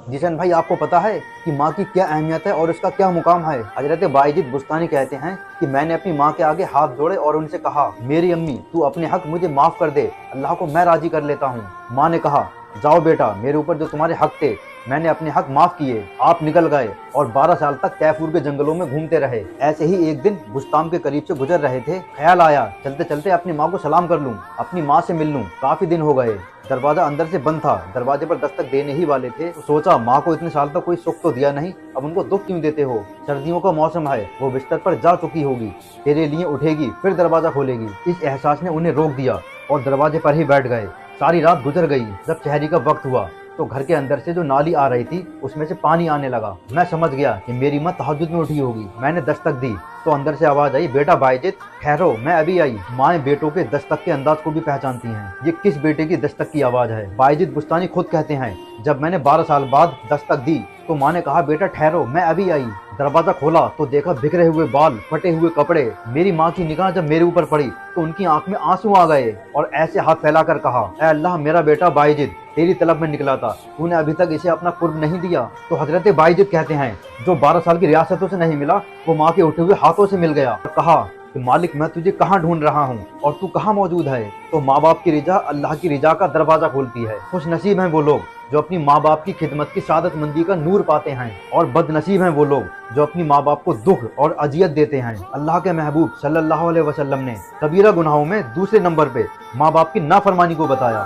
जिशन भाई, आपको पता है कि माँ की क्या अहमियत है और उसका क्या मुकाम है? हजरत बायजिद बुस्तानी कहते हैं कि मैंने अपनी माँ के आगे हाथ जोड़े और उनसे कहा, मेरी अम्मी, तू अपने हक मुझे माफ कर दे, अल्लाह को मैं राजी कर लेता हूँ। माँ ने कहा, जाओ बेटा, मेरे ऊपर जो तुम्हारे हक थे मैंने अपने हक माफ किए। आप निकल गए और 12 साल तक कैफूर के जंगलों में घूमते रहे। ऐसे ही एक दिन बुस्तान के करीब से गुजर रहे थे, ख्याल आया चलते चलते अपनी माँ को सलाम कर लूं, अपनी माँ से मिल लूं। काफी दिन हो गए। दरवाजा अंदर से बंद था। दरवाजे पर दस्तक देने ही वाले थे तो सोचा, माँ को इतने साल तक कोई सुख तो दिया नहीं, अब उनको दुख क्यों देते हो? सर्दियों का मौसम है, वो बिस्तर पर जा चुकी होगी, तेरे लिए उठेगी फिर दरवाजा खोलेगी। इस एहसास ने उन्हें रोक दिया और दरवाजे पर ही बैठ गए। सारी रात गुजर गई। जब शहरी का वक्त हुआ तो घर के अंदर से जो नाली आ रही थी उसमें से पानी आने लगा। मैं समझ गया कि मेरी माँ तहज्जुद में उठी होगी। मैंने दस्तक दी तो अंदर से आवाज आई, बेटा बायजिद, ठहरो, मैं अभी आई। माएँ बेटों के दस्तक के अंदाज को भी पहचानती हैं। ये किस बेटे की दस्तक की आवाज है? बायजिद बुस्तानी खुद कहते हैं, जब मैंने 12 साल बाद दस्तक दी तो माँ ने कहा, बेटा ठहरो, मैं अभी आई। दरवाजा खोला तो देखा बिखरे हुए बाल, फटे हुए कपड़े। मेरी माँ की निगाह जब मेरे ऊपर पड़ी तो उनकी आंख में आंसू आ गए और ऐसे हाथ फैलाकर कहा, ऐ अल्लाह, मेरा बेटा बायजिद तेरी तलब में निकला था, तूने अभी तक इसे अपना कुर्ब नहीं दिया। तो हजरत बायजिद कहते हैं, जो 12 साल की रियासतों से नहीं मिला वो माँ के उठे हुए हाथों से मिल गया और कहा कि मालिक, मैं तुझे कहाँ ढूंढ रहा हूँ और तू कहाँ मौजूद है? तो माँ बाप की रिजा अल्लाह की रिजा का दरवाजा खोलती है। खुश नसीब हैं वो लोग जो अपनी माँ बाप की खिदमत की सादत मंदी का नूर पाते हैं, और बदनसीब हैं वो लोग जो अपनी माँ बाप को दुख और अजियत देते हैं। अल्लाह के महबूब सल्लल्लाहु अलैहि वसल्लम ने कबीरा गुनाहों में दूसरे नंबर पे माँ बाप की नाफरमानी को बताया।